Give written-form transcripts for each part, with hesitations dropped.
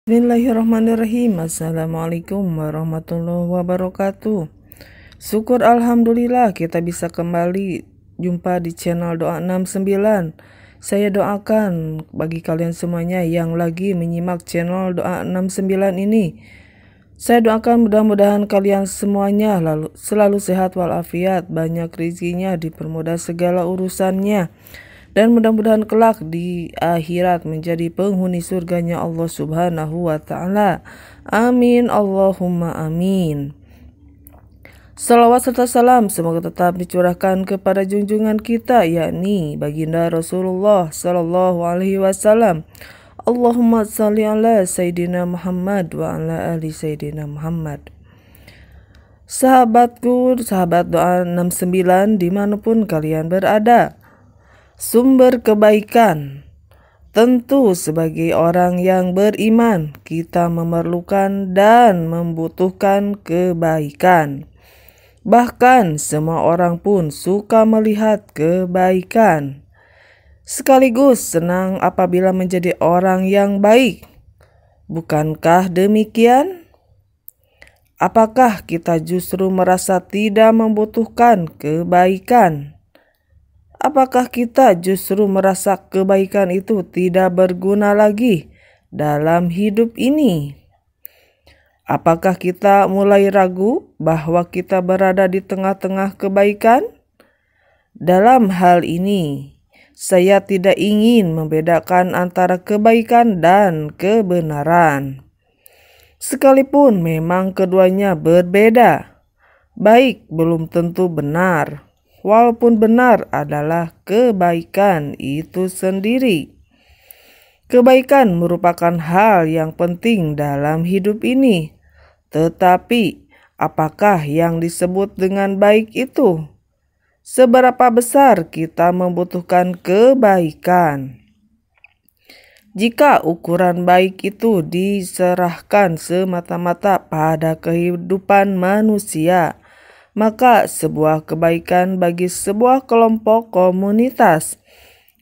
Bismillahirrahmanirrahim. Assalamualaikum warahmatullahi wabarakatuh. Syukur alhamdulillah kita bisa kembali jumpa di channel Doa 69. Saya doakan bagi kalian semuanya yang lagi menyimak channel Doa 69 ini. Saya doakan mudah-mudahan kalian semuanya selalu sehat walafiat, banyak rezekinya, dipermudah segala urusannya. Dan mudah-mudahan kelak di akhirat menjadi penghuni surganya Allah Subhanahu wa Ta'ala. Amin, Allahumma amin. Salawat serta salam semoga tetap dicurahkan kepada junjungan kita, yakni baginda Rasulullah Sallallahu Alaihi Wasallam. Allahumma salli ala Sayyidina Muhammad wa ala ali Sayyidina Muhammad. Sahabatku, sahabat Doa 69 dimanapun kalian berada, sumber kebaikan. Tentu sebagai orang yang beriman, kita memerlukan dan membutuhkan kebaikan. Bahkan semua orang pun suka melihat kebaikan. Sekaligus senang apabila menjadi orang yang baik. Bukankah demikian? Apakah kita justru merasa tidak membutuhkan kebaikan? Apakah kita justru merasa kebaikan itu tidak berguna lagi dalam hidup ini? Apakah kita mulai ragu bahwa kita berada di tengah-tengah kebaikan? Dalam hal ini, saya tidak ingin membedakan antara kebaikan dan kebenaran. Sekalipun memang keduanya berbeda, baik belum tentu benar. Walaupun benar adalah kebaikan itu sendiri. Kebaikan merupakan hal yang penting dalam hidup ini. Tetapi, apakah yang disebut dengan baik itu? Seberapa besar kita membutuhkan kebaikan? Jika ukuran baik itu diserahkan semata-mata pada kehidupan manusia, maka sebuah kebaikan bagi sebuah kelompok komunitas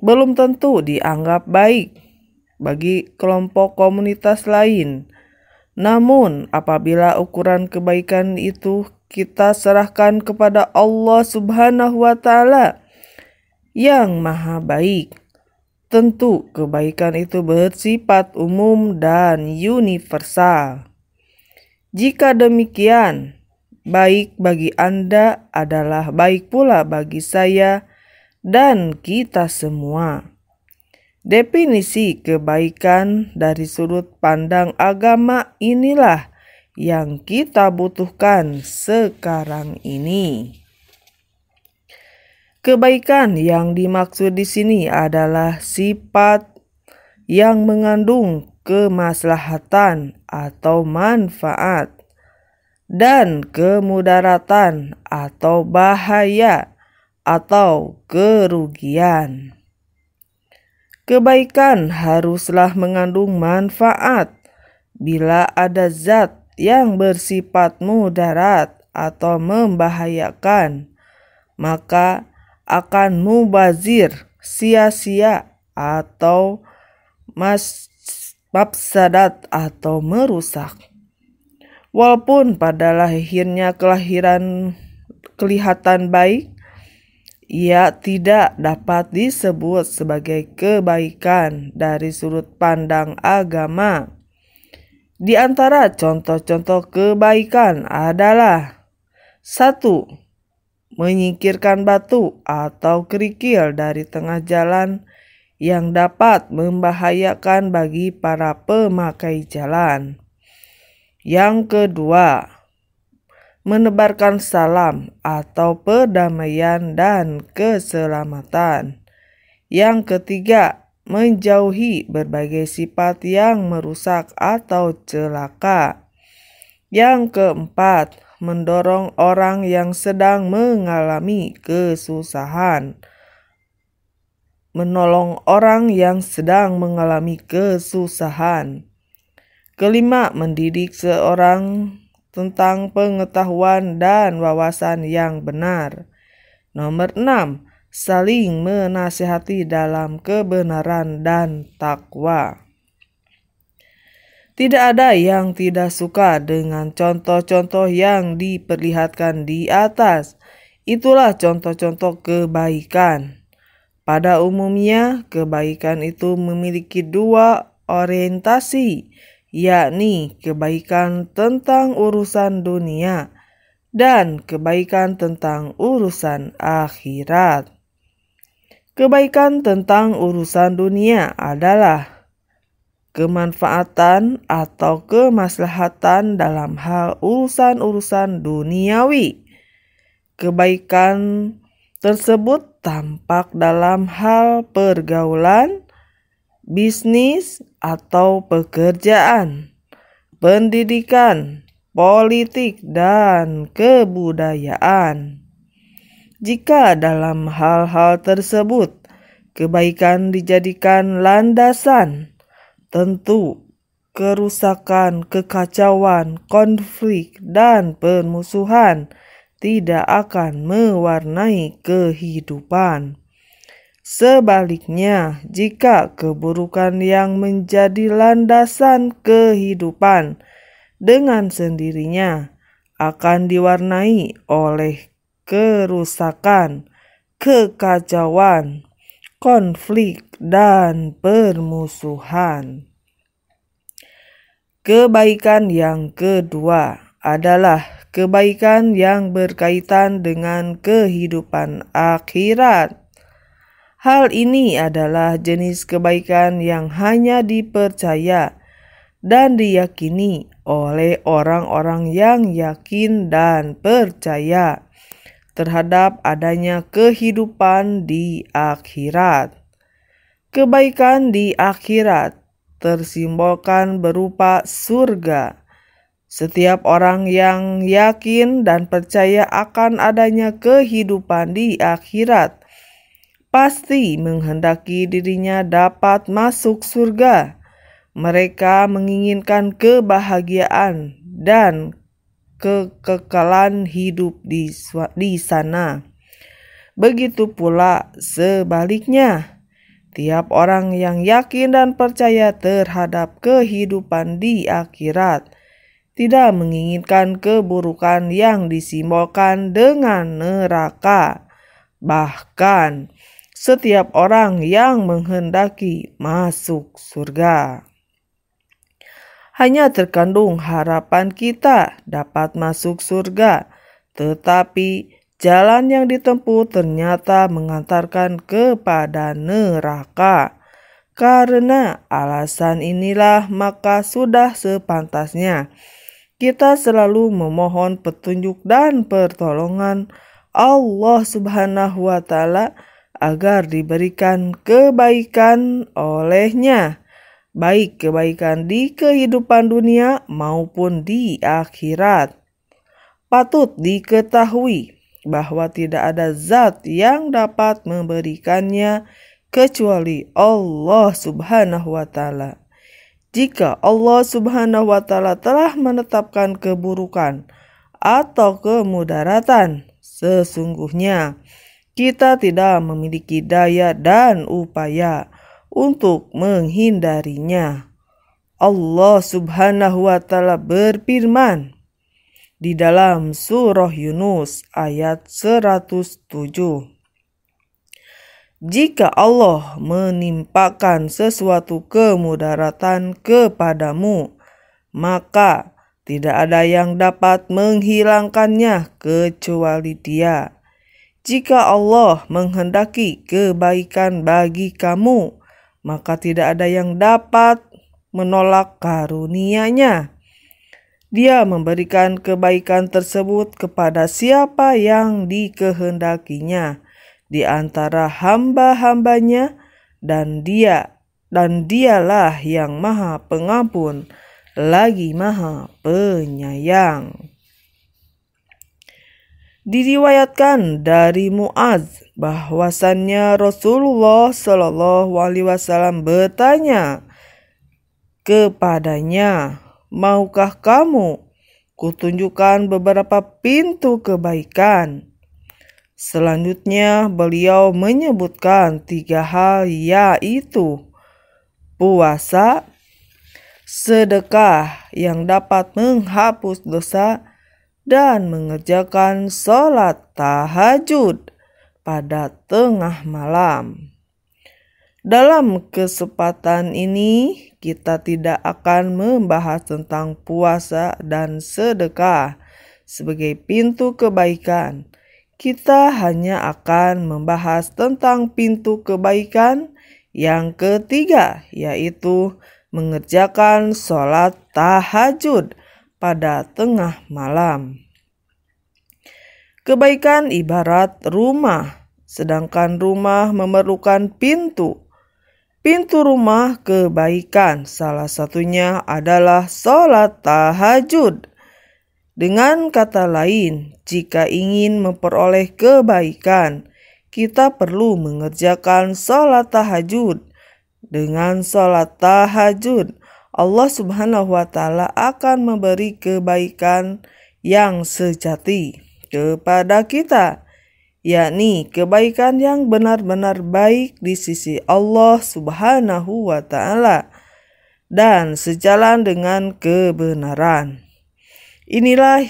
belum tentu dianggap baik bagi kelompok komunitas lain. Namun apabila ukuran kebaikan itu kita serahkan kepada Allah Subhanahu wa Ta'ala yang Maha Baik, tentu kebaikan itu bersifat umum dan universal. Jika demikian, baik bagi Anda adalah baik pula bagi saya dan kita semua. Definisi kebaikan dari sudut pandang agama inilah yang kita butuhkan sekarang ini. Kebaikan yang dimaksud di sini adalah sifat yang mengandung kemaslahatan atau manfaat dan kemudaratan atau bahaya atau kerugian. Kebaikan haruslah mengandung manfaat. Bila ada zat yang bersifat mudarat atau membahayakan, maka akan mubazir, sia-sia atau mafsadat atau merusak. Walaupun pada lahirnya kelihatan baik, ia tidak dapat disebut sebagai kebaikan dari sudut pandang agama. Di antara contoh-contoh kebaikan adalah 1. Menyingkirkan batu atau kerikil dari tengah jalan yang dapat membahayakan bagi para pemakai jalan. Yang kedua, menebarkan salam atau perdamaian dan keselamatan. Yang ketiga, menjauhi berbagai sifat yang merusak atau celaka. Yang keempat, mendorong orang yang sedang mengalami kesusahan. Menolong orang yang sedang mengalami kesusahan. Kelima, mendidik seorang tentang pengetahuan dan wawasan yang benar. Nomor 6, saling menasihati dalam kebenaran dan takwa. Tidak ada yang tidak suka dengan contoh-contoh yang diperlihatkan di atas. Itulah contoh-contoh kebaikan. Pada umumnya, kebaikan itu memiliki dua orientasi, yakni kebaikan tentang urusan dunia dan kebaikan tentang urusan akhirat. Kebaikan tentang urusan dunia adalah kemanfaatan atau kemaslahatan dalam hal urusan-urusan duniawi. Kebaikan tersebut tampak dalam hal pergaulan, bisnis atau pekerjaan, pendidikan, politik, dan kebudayaan. Jika dalam hal-hal tersebut kebaikan dijadikan landasan, tentu kerusakan, kekacauan, konflik, dan permusuhan tidak akan mewarnai kehidupan. Sebaliknya, jika keburukan yang menjadi landasan kehidupan dengan sendirinya akan diwarnai oleh kerusakan, kekacauan, konflik, dan permusuhan. Kebaikan yang kedua adalah kebaikan yang berkaitan dengan kehidupan akhirat. Hal ini adalah jenis kebaikan yang hanya dipercaya dan diyakini oleh orang-orang yang yakin dan percaya terhadap adanya kehidupan di akhirat. Kebaikan di akhirat tersimbolkan berupa surga. Setiap orang yang yakin dan percaya akan adanya kehidupan di akhirat pasti menghendaki dirinya dapat masuk surga. Mereka menginginkan kebahagiaan dan kekekalan hidup di sana. Begitu pula sebaliknya, tiap orang yang yakin dan percaya terhadap kehidupan di akhirat tidak menginginkan keburukan yang disimbolkan dengan neraka. Bahkan, setiap orang yang menghendaki masuk surga. Hanya terkandung harapan kita dapat masuk surga, tetapi jalan yang ditempuh ternyata mengantarkan kepada neraka. Karena alasan inilah maka sudah sepantasnya kita selalu memohon petunjuk dan pertolongan Allah Subhanahu wa Ta'ala agar diberikan kebaikan olehnya, baik kebaikan di kehidupan dunia maupun di akhirat. Patut diketahui bahwa tidak ada zat yang dapat memberikannya kecuali Allah Subhanahu wa Ta'ala. Jika Allah Subhanahu wa Ta'ala telah menetapkan keburukan atau kemudaratan, sesungguhnya kita tidak memiliki daya dan upaya untuk menghindarinya. Allah Subhanahu wa Ta'ala berfirman di dalam surah Yunus ayat 107. Jika Allah menimpakan sesuatu kemudaratan kepadamu, maka tidak ada yang dapat menghilangkannya kecuali Dia. Jika Allah menghendaki kebaikan bagi kamu, maka tidak ada yang dapat menolak karunia-Nya. Dia memberikan kebaikan tersebut kepada siapa yang dikehendakinya di antara hamba-hambanya, dan dialah yang Maha Pengampun lagi Maha Penyayang. Diriwayatkan dari Mu'adz bahwasannya Rasulullah Shallallahu Alaihi Wasallam bertanya kepadanya, maukah kamu kutunjukkan beberapa pintu kebaikan? Selanjutnya beliau menyebutkan 3 hal, yaitu puasa, sedekah yang dapat menghapus dosa, dan mengerjakan sholat tahajud pada tengah malam. Dalam kesempatan ini, kita tidak akan membahas tentang puasa dan sedekah sebagai pintu kebaikan. Kita hanya akan membahas tentang pintu kebaikan yang ketiga, yaitu mengerjakan sholat tahajud pada tengah malam. Kebaikan ibarat rumah, sedangkan rumah memerlukan pintu. Pintu rumah kebaikan salah satunya adalah sholat tahajud. Dengan kata lain, jika ingin memperoleh kebaikan, kita perlu mengerjakan sholat tahajud. Dengan sholat tahajud, Allah Subhanahu wa Ta'ala akan memberi kebaikan yang sejati kepada kita, yakni kebaikan yang benar-benar baik di sisi Allah Subhanahu wa Ta'ala dan sejalan dengan kebenaran. Inilah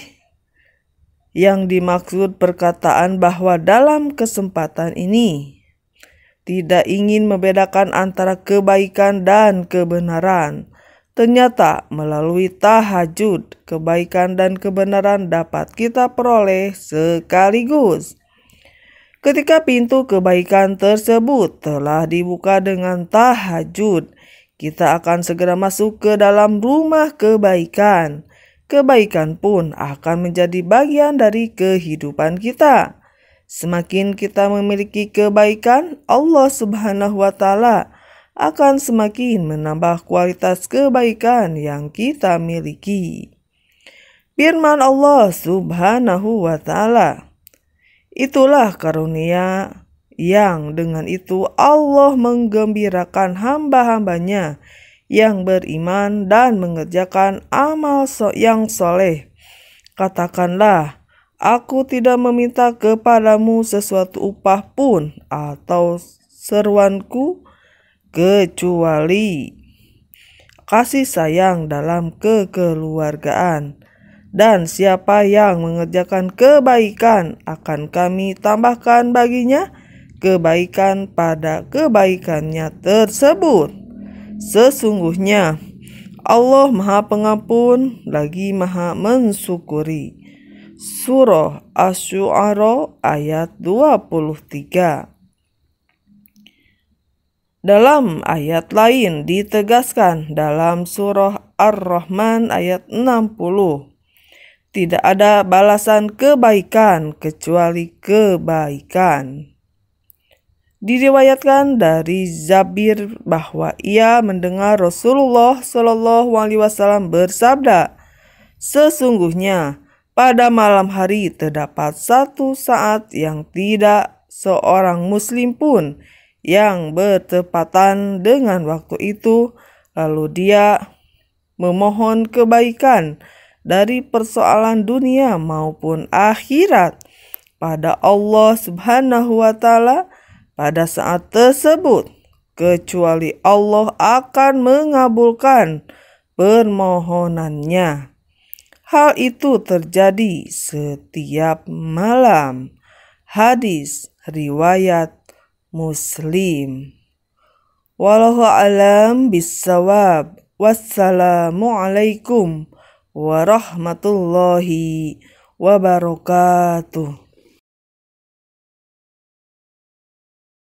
yang dimaksud perkataan bahwa dalam kesempatan ini tidak ingin membedakan antara kebaikan dan kebenaran. Ternyata melalui tahajud, kebaikan dan kebenaran dapat kita peroleh sekaligus. Ketika pintu kebaikan tersebut telah dibuka dengan tahajud, kita akan segera masuk ke dalam rumah kebaikan. Kebaikan pun akan menjadi bagian dari kehidupan kita. Semakin kita memiliki kebaikan, Allah Subhanahu wa Ta'ala akan semakin menambah kualitas kebaikan yang kita miliki. Firman Allah Subhanahu wa Ta'ala, itulah karunia yang dengan itu Allah menggembirakan hamba-hambanya yang beriman dan mengerjakan amal yang soleh. Katakanlah, aku tidak meminta kepadamu sesuatu upah pun atau seruanku, kecuali kasih sayang dalam kekeluargaan. Dan siapa yang mengerjakan kebaikan akan kami tambahkan baginya kebaikan pada kebaikannya tersebut. Sesungguhnya Allah Maha Pengampun lagi Maha Mensyukuri. Surah Asy-Syu'ara ayat 23. Dalam ayat lain ditegaskan dalam surah Ar-Rahman ayat 60, tidak ada balasan kebaikan kecuali kebaikan. Diriwayatkan dari Jabir bahwa ia mendengar Rasulullah Shallallahu Alaihi Wasallam bersabda, sesungguhnya pada malam hari terdapat satu saat yang tidak seorang muslim pun yang bertepatan dengan waktu itu, lalu dia memohon kebaikan dari persoalan dunia maupun akhirat pada Allah Subhanahu wa Ta'ala pada saat tersebut, kecuali Allah akan mengabulkan permohonannya. Hal itu terjadi setiap malam. Hadis riwayat Muslim. Wallahu a'lam bissawab. Wassalamualaikum warahmatullahi wabarakatuh.